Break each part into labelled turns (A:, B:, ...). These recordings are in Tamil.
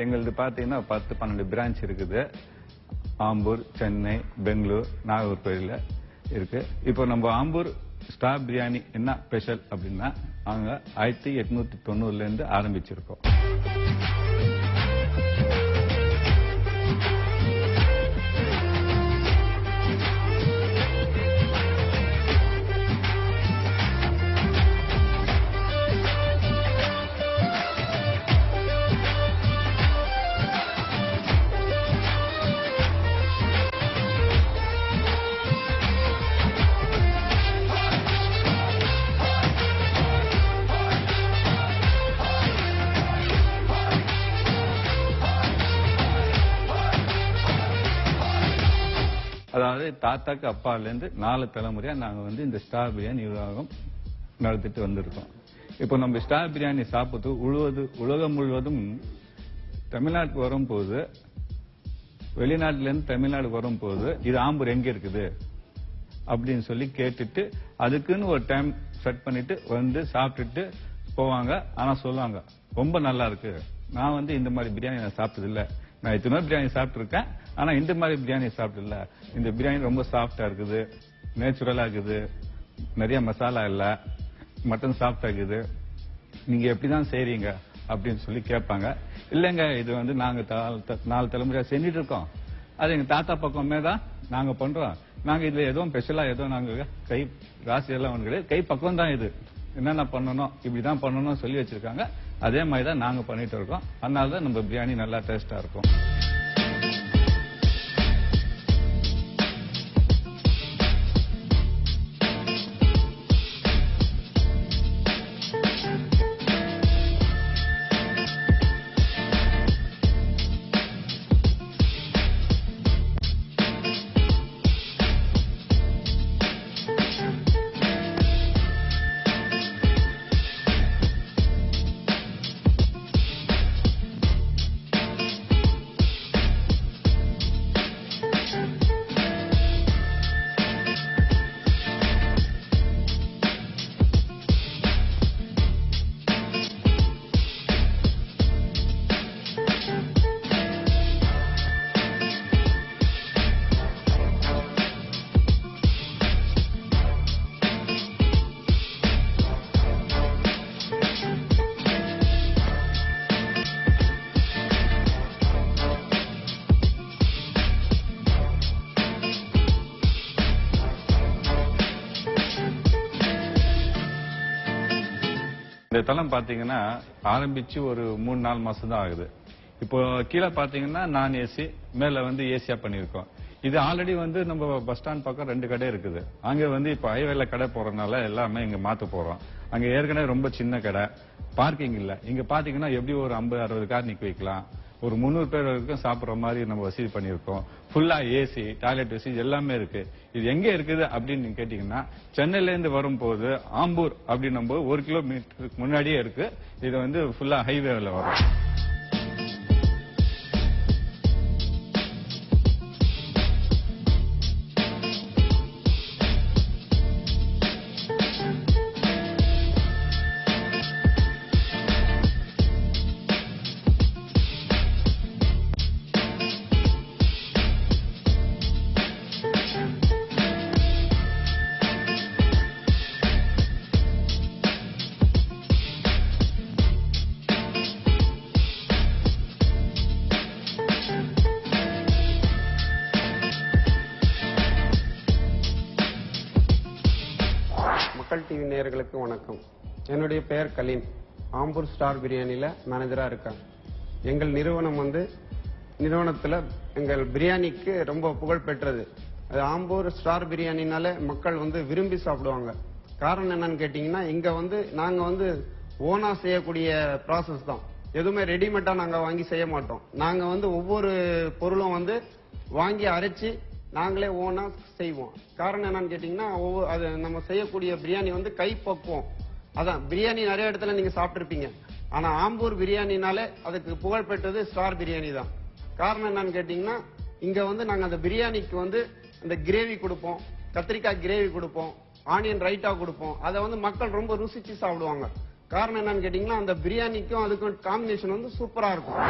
A: எங்களது பார்த்தீங்கன்னா 10-12 பிரான்ச் இருக்குது. ஆம்பூர், சென்னை, பெங்களூர், நாகர்கோயில்ல இருக்கு. இப்போ நம்ம ஆம்பூர் ஸ்டார் பிரியாணி என்ன ஸ்பெஷல் அப்படின்னா நாங்க 1890ல இருந்து ஆரம்பிச்சிருக்கோம். அதாவது தாத்தாக்கு அப்பால இருந்து 4 தலைமுறையா நாங்க வந்து இந்த ஸ்டார் பிரியாணி நிர்வாகம் நடத்திட்டு வந்திருக்கோம். இப்போ நம்ம ஸ்டார் பிரியாணி சாப்பிட்டு உலகம் முழுவதும் தமிழ்நாட்டுக்கு வரும்போது, வெளிநாட்டுல இருந்து தமிழ்நாடு வரும்போது இது ஆம்பூர் எங்க இருக்குது அப்படின்னு சொல்லி கேட்டுட்டு அதுக்குன்னு ஒரு டைம் செட் பண்ணிட்டு வந்து சாப்பிட்டுட்டு போவாங்க. ஆனா சொல்லுவாங்க ரொம்ப நல்லா இருக்கு, நான் வந்து இந்த மாதிரி பிரியாணி நான் சாப்பிட்டது இல்ல, நான் இத்தனை பிரியாணி சாப்பிட்டு இருக்கேன், ஆனா இந்த மாதிரி பிரியாணி சாப்பிடல, இந்த பிரியாணி ரொம்ப சாஃப்டா இருக்குது, நேச்சுரலா இருக்குது, நிறைய மசாலா இல்ல, மட்டன் சாஃப்டா இருக்குது, நீங்க எப்படிதான் செய்றீங்க அப்படின்னு சொல்லி கேட்பாங்க. இல்லங்க இது வந்து நாங்க 4 தலைமுறையா செஞ்சுட்டு இருக்கோம், அது எங்க தாத்தா பக்கமே தான் நாங்க பண்றோம், நாங்க இதுல எதுவும் ஸ்பெஷலா எதுவும் நாங்க கை ராசி எல்லாம் ஒண்ணு கிடையாது, கை பக்கம் தான் இது, என்னென்ன பண்ணணும் இப்படிதான் பண்ணணும் சொல்லி வச்சிருக்காங்க, அதே மாதிரி தான் நாங்க பண்ணிட்டு இருக்கோம். அதனாலதான் நம்ம பிரியாணி நல்லா டேஸ்டா இருக்கும். இந்த தளம் பாத்தீங்கன்னா ஆரம்பிச்சு ஒரு 3-4 மாசம் தான் ஆகுது. இப்போ கீழே பாத்தீங்கன்னா நான் ஏசி, மேல வந்து ஏசியா பண்ணிருக்கோம். இது ஆல்ரெடி வந்து நம்ம பஸ் ஸ்டாண்ட் பக்கம் 2 கடை இருக்குது. அங்க வந்து இப்ப ஹைவேல கடை போறதுனால எல்லாமே இங்க மாத்த போறோம். அங்க ஏற்கனவே ரொம்ப சின்ன கடை, பார்க்கிங் இல்ல. இங்க பாத்தீங்கன்னா எப்படி ஒரு 50-60 கார் நிக்க வைக்கலாம், ஒரு 300 பேர் வரைக்கும் சாப்பிடுற மாதிரி நம்ம வசதி பண்ணிருக்கோம். ஃபுல்லா ஏசி, டாய்லெட் வசதி எல்லாமே இருக்கு. இது எங்க இருக்குது அப்படின்னு கேட்டீங்கன்னா சென்னையில இருந்து வரும்போது ஆம்பூர் அப்படின்னும் போது 1 கிலோமீட்டருக்கு முன்னாடியே இருக்கு. இது வந்து ஃபுல்லா ஹைவேல வரும்.
B: மக்கள் டிவி நேயர்களுக்கு வணக்கம். என்னுடைய பெயர் கலீம். ஆம்பூர் ஸ்டார் பிரியாணில மேனேஜரா இருக்கேன். எங்கள் நிறுவனத்துல எங்கள் பிரியாணிக்கு ரொம்ப புகழ் பெற்றது. அது ஆம்பூர் ஸ்டார் பிரியாணினால மக்கள் விரும்பி சாப்பிடுவாங்க. காரணம் என்னன்னு கேட்டீங்கன்னா, இங்க நாங்க ஓனா செய்யக்கூடிய ப்ராசஸ் தான். எதுவுமே ரெடிமேடா நாங்க வாங்கி செய்ய மாட்டோம். நாங்க ஒவ்வொரு பொருளும் வாங்கி அரைச்சி நாங்களே ஓனா செய்வோம். காரணம் என்னன்னு கேட்டீங்கன்னா, அது நம்ம செய்யக்கூடிய பிரியாணி கை பக்குவம். அதான் பிரியாணி நிறைய இடத்துல நீங்க சாப்பிட்டிருப்பீங்க. ஆனா ஆம்பூர் பிரியாணினாலே அதுக்கு புகழ் பெற்றது ஸ்டார் பிரியாணி தான். காரணம் என்னன்னு கேட்டீங்கன்னா, இங்க நாங்க அந்த பிரியாணிக்கு அந்த கிரேவி கொடுப்போம், கத்திரிக்காய் கிரேவி கொடுப்போம், ஆனியன் ரைட்டா கொடுப்போம். அதை மக்கள் ரொம்ப ருசிச்சு சாப்பிடுவாங்க. காரணம் என்னன்னு கேட்டீங்கன்னா அந்த பிரியாணிக்கும் அதுக்கும் காம்பினேஷன் வந்து சூப்பரா இருக்கும்.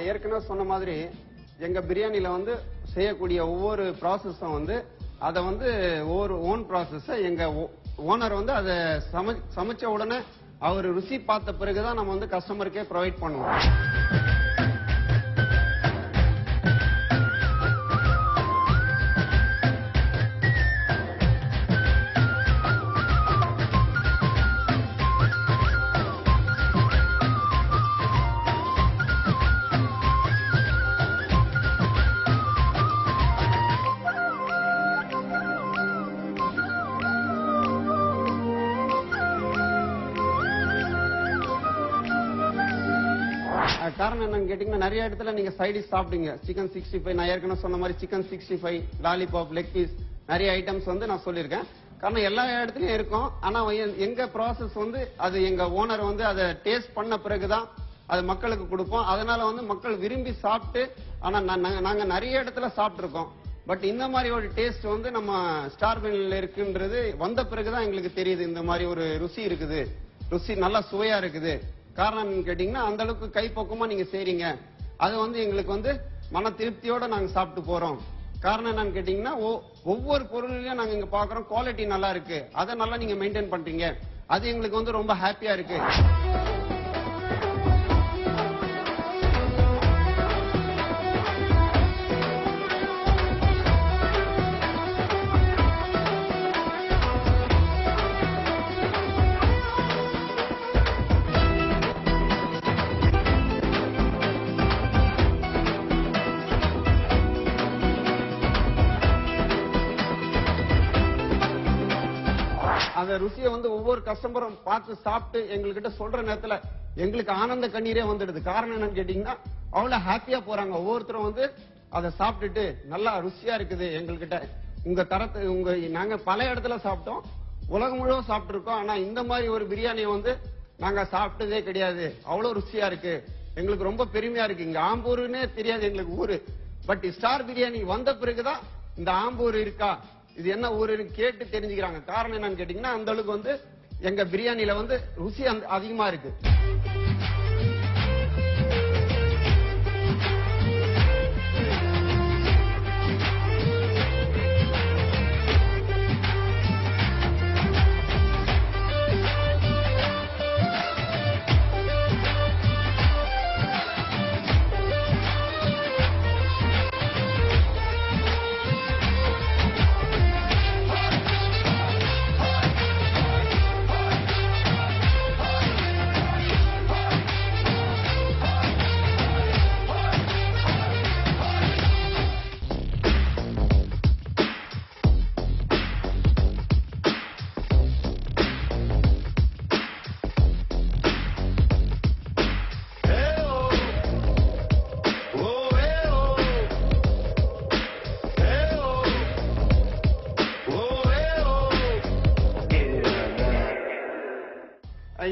B: ஏற்கனவே சொன்ன மாதிரி எங்க பிரியாணில வந்து செய்யக்கூடிய ஒவ்வொரு ப்ராசஸும் வந்து அதை வந்து ஒவ்வொரு ஓன் ப்ராசஸ் எங்க ஓனர் வந்து அதை சமைச்ச உடனே அவர் ருசி பார்த்த பிறகுதான் நம்ம வந்து கஸ்டமருக்கே ப்ரொவைட் பண்ணுவோம். காரணம் என்னன்னு கேட்டீங்கன்னா நிறைய இடத்துல நீங்க சைடிஷ் சாப்பிடுங்க. சிக்கன் 65 நான் ஏற்கனவே சொன்ன மாதிரி சிக்கன் 65 லாலிபாப் லெக் பீஸ் நிறைய ஐட்டம்ஸ் வந்து நான் சொல்லியிருக்கேன். காரணம் எல்லா இடத்துலயும் இருக்கும். ஆனா எங்க ப்ராசஸ் வந்து அது எங்க ஓனர் வந்து அதை டேஸ்ட் பண்ண பிறகுதான் அது மக்களுக்கு கொடுப்போம். அதனால வந்து மக்கள் விரும்பி சாப்பிட்டு ஆனா நாங்க நிறைய இடத்துல சாப்பிட்டுருக்கோம். பட் இந்த மாதிரி ஒரு டேஸ்ட் வந்து நம்ம ஸ்டார் பிரியாணில இருக்குன்றது வந்த பிறகுதான் எங்களுக்கு தெரியுது. இந்த மாதிரி ஒரு ருசி இருக்குது, ருசி நல்லா சுவையா இருக்குது. காரணம் கேட்டீங்கன்னா அந்த அளவுக்கு கைப்பக்குவமா நீங்க செய்றீங்க. அது வந்து எங்களுக்கு வந்து மன திருப்தியோட நாங்க சாப்பிட்டு போறோம். காரணம் என்னன்னு கேட்டீங்கன்னா ஒவ்வொரு பொருளையும் நாங்க இங்க பாக்குறோம் குவாலிட்டி நல்லா இருக்கு, அதை நல்லா நீங்க மெயின்டைன் பண்றீங்க. அது எங்களுக்கு வந்து ரொம்ப ஹாப்பியா இருக்கு. அந்த ருசியை வந்து ஒவ்வொரு கஸ்டமரும் பார்த்து சாப்பிட்டு எங்ககிட்ட சொல்ற நேரத்துல எங்களுக்கு ஆனந்த கண்ணீரே வந்துடுது. காரணம் என்னன்னு கேட்டீங்கன்னா அவ்வளவு ஹாப்பியா போறாங்க. ஒவ்வொருத்தரும் வந்து அதை சாப்பிட்டுட்டு நல்லா ருசியா இருக்குது எங்ககிட்ட உங்க தரத்தை நாங்க பல இடத்துல சாப்பிட்டோம், உலகம் முழுவதும் சாப்பிட்டு இருக்கோம். ஆனா இந்த மாதிரி ஒரு பிரியாணியை வந்து நாங்க சாப்பிட்டதே கிடையாது. அவ்வளவு ருசியா இருக்கு, எங்களுக்கு ரொம்ப பெருமையா இருக்கு. இங்க ஆம்பூர்னே தெரியாது எங்களுக்கு ஊரு. பட் ஸ்டார் பிரியாணி வந்த பிறகுதான் இந்த ஆம்பூர் இருக்கா, இது என்ன ஊருன்னு கேட்டு தெரிஞ்சுக்கிறாங்க. காரணம் என்னன்னு கேட்டீங்கன்னா அந்த அளவுக்கு வந்து எங்க பிரியாணில வந்து ருசி அதிகமா இருக்கு.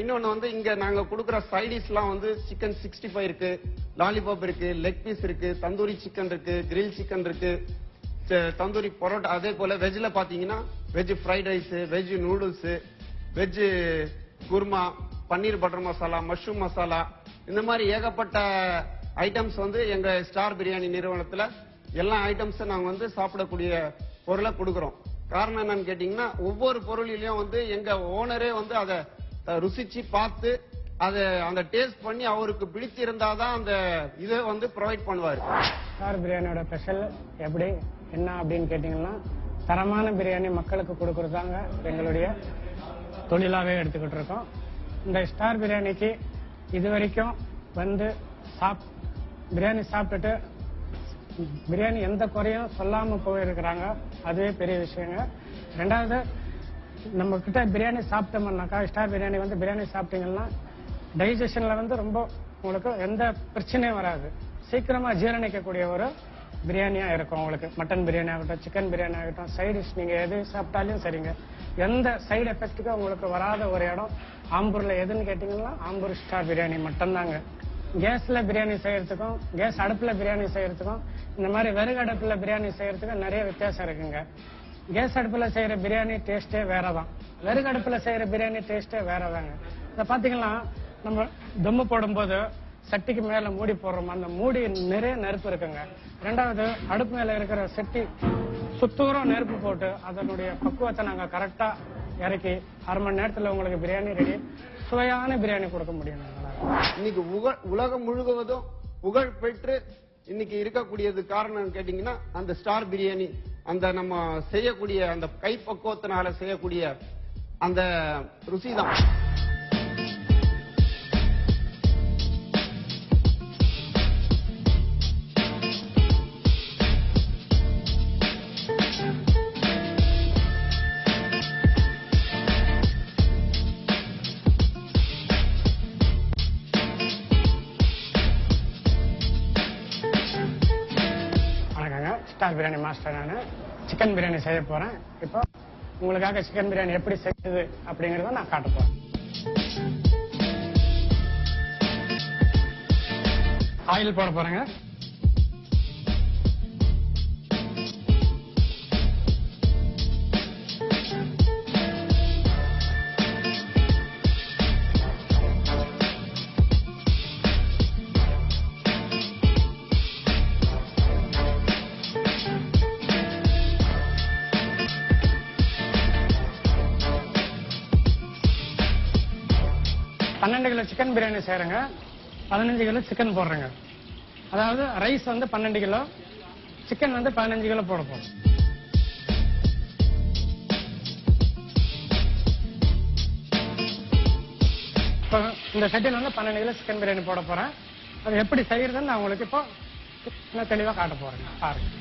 B: இன்னொன்னு வந்து இங்க நாங்க கொடுக்குற சைடிஷ் எல்லாம் வந்து சிக்கன் 65 இருக்கு, லாலிபாப் இருக்கு, லெக் பீஸ் இருக்கு, தந்தூரி சிக்கன் இருக்கு, கிரில் சிக்கன் இருக்கு, தந்தூரி பரோட்டா. அதே போல வெஜ்ல பாத்தீங்கன்னா veg fried rice, veg noodles, veg kurma, paneer butter masala, mushroom masala, இந்த மாதிரி ஏகப்பட்ட ஐட்டம்ஸ் வந்து எங்க ஸ்டார் பிரியாணி நிறுவனத்துல எல்லா ஐட்டம்ஸும் நாங்க வந்து சாப்பிடக்கூடிய பொருளை கொடுக்குறோம். காரணம் என்னன்னு கேட்டீங்கன்னா ஒவ்வொரு பொருளிலையும் வந்து எங்க ஓனரே வந்து அதை ருசிச்சு பார்த்து அதை அந்த டேஸ்ட் பண்ணி அவருக்கு பிடிச்சிருந்தாதான் அந்த இதை வந்து ப்ரொவைட் பண்ணுவாரு.
C: ஸ்டார் பிரியாணியோட ஸ்பெஷல் எப்படி என்ன அப்படின்னு கேட்டீங்கன்னா தரமான பிரியாணி மக்களுக்கு கொடுக்கறதாங்க எங்களுடைய தொழிலாகவே எடுத்துக்கிட்டு இருக்கோம். இந்த ஸ்டார் பிரியாணிக்கு இது வரைக்கும் வந்து பிரியாணி சாப்பிட்டுட்டு பிரியாணி எந்த குறையும் சொல்லாம போயிருக்கிறாங்க. அதுவே பெரிய விஷயங்க. ரெண்டாவது, நம்ம கிட்ட பிரியாணி சாப்பிட்டோம்னாக்கா, ஸ்டார் பிரியாணி வந்து பிரியாணி சாப்பிட்டீங்கன்னா டைஜஷன்ல வந்து ரொம்ப உங்களுக்கு எந்த பிரச்சனையும் வராது. சீக்கிரமா ஜீரணிக்கக்கூடிய ஒரு பிரியாணியா இருக்கும் உங்களுக்கு. மட்டன் பிரியாணி ஆகட்டும், சிக்கன் பிரியாணி ஆகட்டும், சைடு டிஷ் நீங்க எது சாப்பிட்டாலும் சரிங்க, எந்த சைடு எஃபெக்ட்டுக்கும் உங்களுக்கு வராத ஒரு இடம் ஆம்பூர்ல எதுன்னு கேட்டீங்கன்னா ஆம்பூர் ஸ்டார் பிரியாணி மட்டும்தாங்க. கேஸ்ல பிரியாணி செய்யறதுக்கும் கேஸ் அடுப்புல பிரியாணி செய்யறதுக்கும் இந்த மாதிரி விறகு அடுப்புல பிரியாணி செய்யறதுக்கும் நிறைய வித்தியாசம் இருக்குங்க. கேஸ் அடுப்புல செய்யற பிரியாணி டேஸ்டே வேறதான், விறகு அடுப்புல செய்யற பிரியாணி டேஸ்டே வேறதாங்க. இதை பாத்தீங்கன்னா நம்ம தம்மு போடும்போது சட்டிக்கு மேல மூடி போடுறோம், அந்த மூடி நிறைய நெருப்பு இருக்குங்க. ரெண்டாவது, அடுப்பு மேல இருக்கிற சட்டி சுத்தூரம் நெருப்பு போட்டு அதனுடைய பக்குவத்தை நாங்க கரெக்டா இறக்கி 1/2 மணி நேரத்துல உங்களுக்கு பிரியாணி ரெடி, சுவையான பிரியாணி கொடுக்க முடியும்.
B: இன்னைக்கு உலகம் முழுவதும் புகழ் பெற்று இன்னைக்கு இருக்கக்கூடியது காரணம் கேட்டீங்கன்னா அந்த ஸ்டார் பிரியாணி, அந்த நம்ம செய்யக்கூடிய அந்த கைப்பக்குவத்தினால செய்யக்கூடிய அந்த ருசி தான்.
C: ஸ்டார் பிரியாணி மாஸ்டர் நானு. சிக்கன் பிரியாணி செய்ய போறேன். இப்போ உங்களுக்காக சிக்கன் பிரியாணி எப்படி செய்யுது அப்படிங்கறத நான் காட்ட போறேன். ஆயில் போட போறேங்க. கிலோ சிக்கன் பிரியாணி செய்யறேங்க. 15 கிலோ சிக்கன் போடுறேங்க. அதாவது ரைஸ் வந்து 12 கிலோ, சிக்கன் வந்து 15 கிலோ போட போறோம். இப்போ இந்த சட்டியில் வந்து 12 கிலோ சிக்கன் பிரியாணி போட போறேன். அது எப்படி செய்யறதுன்னு நான் உங்களுக்கு இப்போ இன்னும் தெளிவா காட்ட போறேங்க. பாருங்க.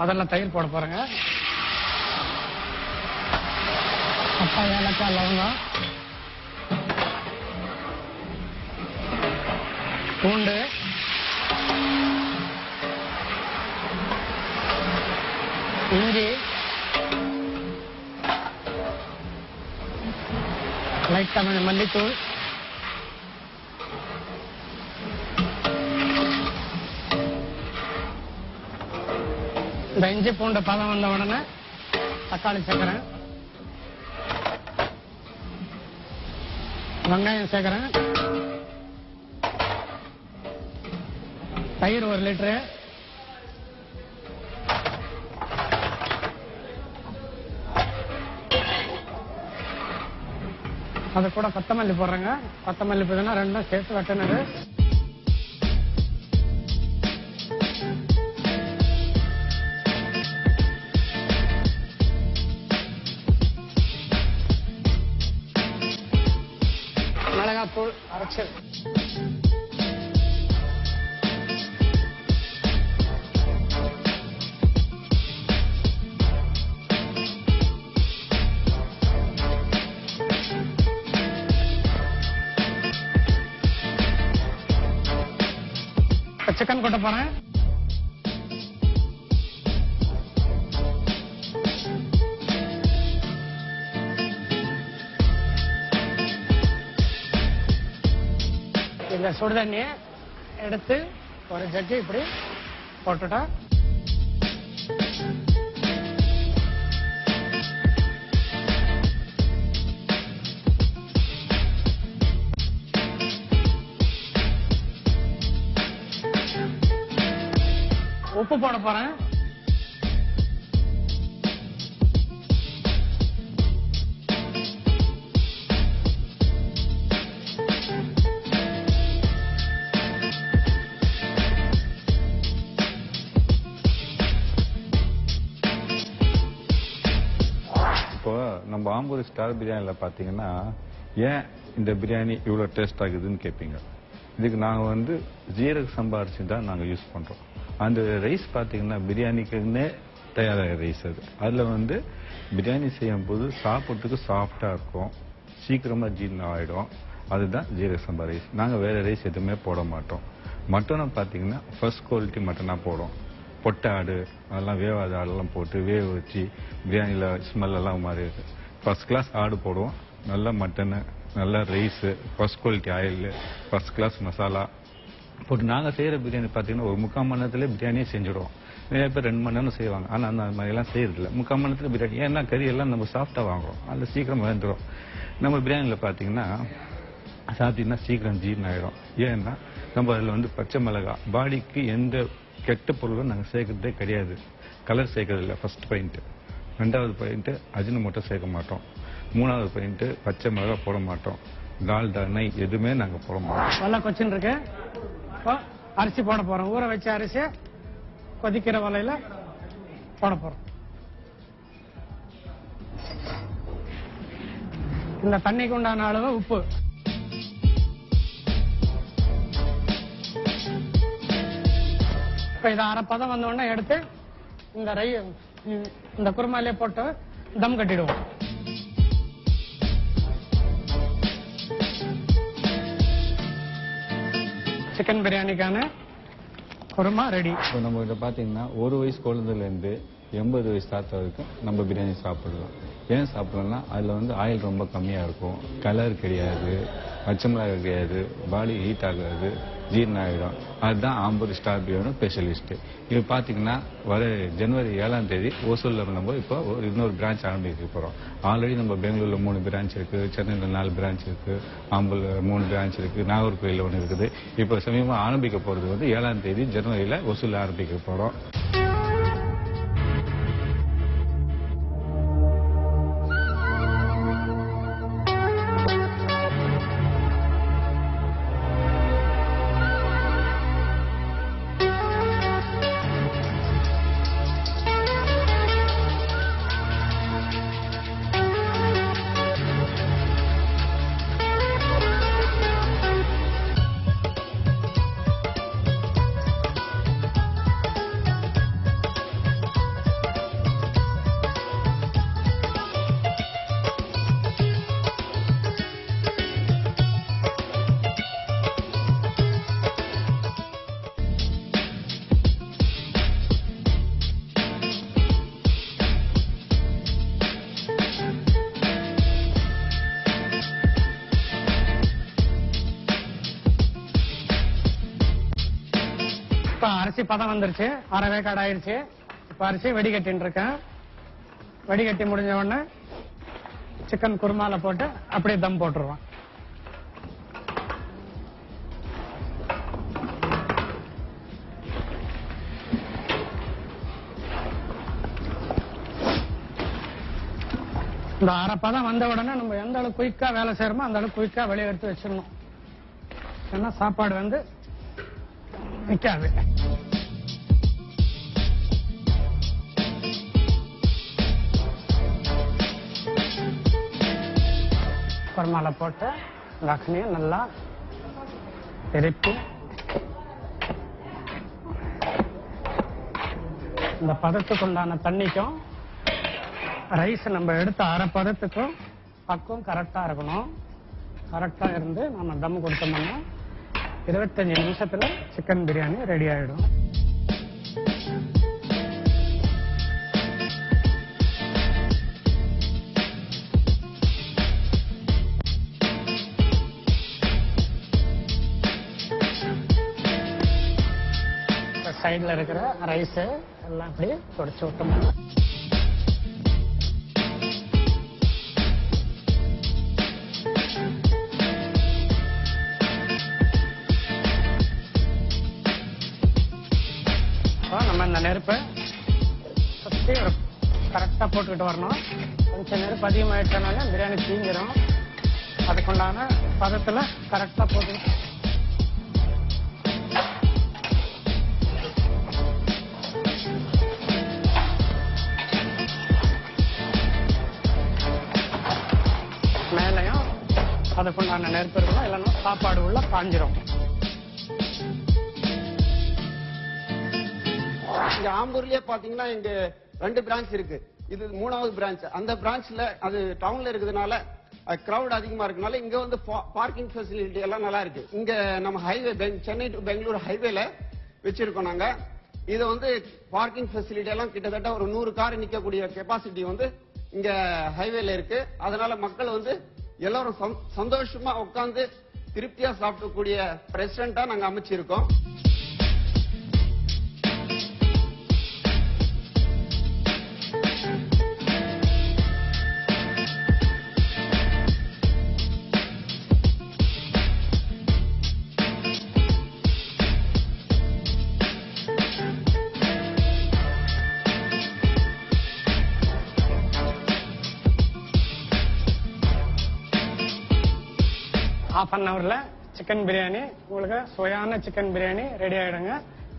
C: முதல்ல தயிர் போட போறேங்க. பட்டை, ஏலக்காய், லவங்கம், பூண்டு, இஞ்சி, லைட்டா கொஞ்சம் மல்லித்தூள், இந்த இஞ்சி பூண்டு பதம் வந்த உடனே தக்காளி சேர்க்கிறேன், வெங்காயம் சேர்க்கிறேன், தயிர் 1 லிட்டரு, அது கூட கொத்தமல்லி போடுறேங்க. கொத்தமல்லி புதினா ரெண்டும் சேர்த்து வெட்டினது. மிளகாத்தூள் அரைச்சு, சிக்கன் கொட்ட போறேன். இந்த சுடுதண்ணியை எடுத்து ஒரு ஜட்டி இப்படி போட்டுட்டா உப்பு போட போறேன்.
A: இப்போ நம்ம ஆம்பூர் ஸ்டார் பிரியாணியில் பார்த்தீங்கன்னா ஏன் இந்த பிரியாணி இவ்வளோ டேஸ்ட் ஆகுதுன்னு கேட்பீங்க. இதுக்கு நாங்கள் வந்து ஜீரக சம்பா அரிசி தான் நாங்கள் யூஸ் பண்ணுறோம். அந்த ரைஸ் பார்த்தீங்கன்னா பிரியாணிக்குன்னே தயாராக ரைஸ் அது. அதில் வந்து பிரியாணி செய்யும் போது சாப்பிட்றதுக்கு சாஃப்டாக இருக்கும், சீக்கிரமாக ஜீரணம் ஆகிடும். அதுதான் ஜீரக சம்பா ரைஸ். நாங்கள் வேறு ரைஸ் எதுவுமே போட மாட்டோம். மட்டனை பார்த்தீங்கன்னா ஃபர்ஸ்ட் குவாலிட்டி மட்டனாக போடும். பொட்டை ஆடு அதெல்லாம் வேவாத ஆடெல்லாம் போட்டு வேக வச்சு பிரியாணியில் ஸ்மெல்லாம் மாறி இருக்கு. ஃபர்ஸ்ட் கிளாஸ் ஆடு போடுவோம், நல்லா மட்டனு, நல்லா rice, first quality oil, first class masala போட்டு நாங்கள் செய்கிற பிரியாணி பார்த்தீங்கன்னா ஒரு 3/4 மணி நேரத்தில் பிரியாணியே செஞ்சுடுவோம். நிறைய பேர் 2 மணி நேரம் செய்வாங்க. ஆனால் அந்த மாதிரிலாம் செய்யறதில்ல. 3/4 மணி நேரத்தில் பிரியாணி. ஏன்னா கறி எல்லாம் நம்ம சாஃப்டாக வாங்குறோம், அதில் சீக்கிரம் வந்துடும். நம்ம பிரியாணியில் பார்த்தீங்கன்னா சாப்பிட்டீங்கன்னா சீக்கிரம் ஜீரணம் ஆகிடும். ஏன்னா நம்ம அதில் வந்து பச்சை மிளகாய், பாடிக்கு எந்த கெட்ட பொருளும் நாங்கள் சேர்க்கறதே கிடையாது. கலர் சேர்க்கறது இல்லை, ஃபர்ஸ்ட் பாயிண்ட். 2வது பாயிண்ட் அஜினமோட்டோ சேர்க்க மாட்டோம். 3வது பாயிண்ட் பச்சை மிளகாய் போட மாட்டோம். டால்டா, நெய் எதுவுமே நாங்கள் போட மாட்டோம்.
C: நல்லா கொச்சின் இருக்கு. இப்போ அரிசி போட போறோம். ஊற வச்ச அரிசி கொதிக்கிற வலையில போட போறோம். இந்த தண்ணிக்கு உண்டான அளவு உப்பு, இப்ப இதை அரைப்பதம் வந்த உடனே எடுத்து இந்த குருமாலே போட்டு தம் கட்டிடுவோம். சிக்கன் பிரியாணிக்கான குருமா ரெடி.
A: இப்போ நம்ம கிட்ட பார்த்தீங்கன்னா 1 வயசு குழந்தைலேருந்து 80 வயசு தாத்தா வரைக்கும் நம்ம பிரியாணி சாப்பிடலாம். ஏன் சாப்பிடலாம்னா அதில் வந்து ஆயில் ரொம்ப கம்மியாக இருக்கும், கலர் கிடையாது, பச்சை மிளகாய் கிடையாது, பாடி ஹீட் ஆகாது, ஜீரணம் ஆகிடும். அதுதான் ஆம்பூர் ஸ்டார் பிரியாணி ஸ்பெஷலிஸ்ட்டு. இது பார்த்தீங்கன்னா வர ஜனவரி 7ஆம் தேதி ஓசூரில் நம்ம இப்போ இன்னொரு பிரான்ச் ஆரம்பிக்க போகிறோம். ஆல்ரெடி நம்ம பெங்களூரில் 3 பிரான்ச் இருக்குது, சென்னையில் 4 பிரான்ச் இருக்குது, ஆம்பூரில் 3 பிரான்ச் இருக்குது, நாகர்கோயிலில் 1 இருக்குது. இப்போ சமீபமாக ஆரம்பிக்க போகிறது வந்து 7ஆம் தேதி ஜனவரியில் ஓசூரில் ஆரம்பிக்க போகிறோம்.
C: இப்ப அரிசி பதம் வந்துருச்சு, அரை வேக்காடு ஆயிடுச்சு. இப்ப அரிசி வடிகட்டின்னு இருக்கேன். வடிகட்டி முடிஞ்ச உடனே சிக்கன் குருமால போட்டு அப்படியே தம் போட்டுருவோம். இந்த அரை பதம் வந்த உடனே நம்ம எந்த அளவுக்கு குயிக்கா வேலை செய்யறோமோ அந்த அளவுக்கு குயிக்கா வெளியே எடுத்து வச்சிடணும். ஏன்னா சாப்பாடு வந்து நிக்காது. குருமால போட்டு லக்ஷ்மியும் நல்லா திருப்பி இந்த பதத்துக்கு உண்டான தண்ணிக்கும் ரைஸ் நம்ம எடுத்த அரை பதத்துக்கும் பக்கம் கரெக்டா இருக்கணும். கரெக்டா இருந்து நம்ம தம் கொடுத்தோம்னா 25 நிமிஷத்துல சிக்கன் பிரியாணி ரெடி ஆயிடும். சைடுல இருக்கிற ரைஸ் எல்லாம் அப்படியே தொடச்சு விட்டோம்னா நம்ம அந்த நெருப்பை சுற்றி கரெக்டாக போட்டுக்கிட்டு வரணும். கொஞ்சம் நெருப்பு அதிகமாகிடுச்சனால பிரியாணி தீஞ்சிடும். அதுக்குண்டான பதத்தில் கரெக்டாக போட்டுக்கிட்டு மேலையும் அதுக்குண்டான நெருப்பு இருக்கணும், இல்லைன்னா சாப்பாடு உள்ள காஞ்சிரும்.
B: இங்க ஆம்பூர்லயே பாத்தீங்கன்னா இங்க 2 பிரான்ச் இருக்கு. இது 3வது பிரான்ச். அந்த பிரான்ச்ல அது டவுன்ல இருக்கிறதுனால கிரௌட் அதிகமா இருக்கனால இங்க வந்து பார்க்கிங் ஃபெசிலிட்டி எல்லாம் நல்லா இருக்கு. இங்க நம்ம ஹைவே சென்னை டு பெங்களூர் ஹைவேல வச்சிருக்கோம் நாங்க. இது வந்து பார்க்கிங் ஃபெசிலிட்டி எல்லாம் கிட்டத்தட்ட ஒரு 100 கார் நிக்கக்கூடிய கெபாசிட்டி வந்து இங்க ஹைவேல இருக்கு. அதனால மக்கள் வந்து எல்லாரும் சந்தோஷமா உட்கார்ந்து திருப்தியா சாப்பிடக்கூடிய ரெஸ்டாரண்டா நாங்க அமைச்சிருக்கோம்.
C: ½ அன் ஹவர்ல சிக்கன் பிரியாணி உங்களுக்கு சுவையான சிக்கன் பிரியாணி ரெடி ஆயிடுங்க.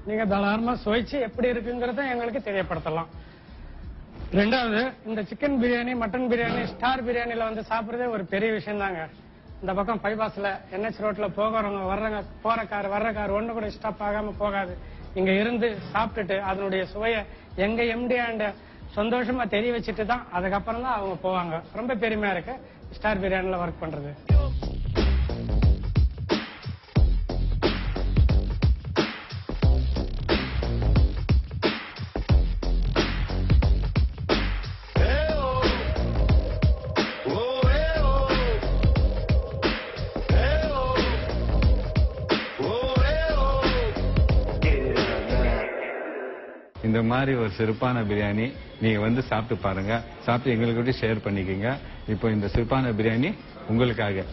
C: நீங்க தாராளமா சுவைச்சு எப்படி இருக்குங்கிறத எங்களுக்கு தெரியப்படுத்தலாம். 2வது, இந்த chicken biryani mutton biryani star பிரியாணில வந்து சாப்பிடுறதே ஒரு பெரிய விஷயம் தாங்க. இந்த பக்கம் பைபாஸ்ல NH ரோட்ல போகிறவங்க வர்றவங்க வர்ற கார் ஒண்ணு கூட ஸ்டாப் ஆகாம போகாது. இங்க இருந்து சாப்பிட்டுட்டு அதனுடைய சுவையை எங்க MD அண்ட் சந்தோஷமா தெரிய வச்சுட்டு தான் அதுக்கப்புறம் தான் அவங்க போவாங்க. ரொம்ப பெருமையா இருக்கு ஸ்டார் பிரியாணில ஒர்க் பண்றது.
A: இந்த மாதிரி ஒரு சிறப்பான பிரியாணி நீங்க வந்து சாப்பிட்டு பாருங்க. சாப்பிட்டு எங்களுக்கு ஷேர் பண்ணிக்கங்க. இப்போ இந்த சிறப்பான பிரியாணி உங்களுக்காக.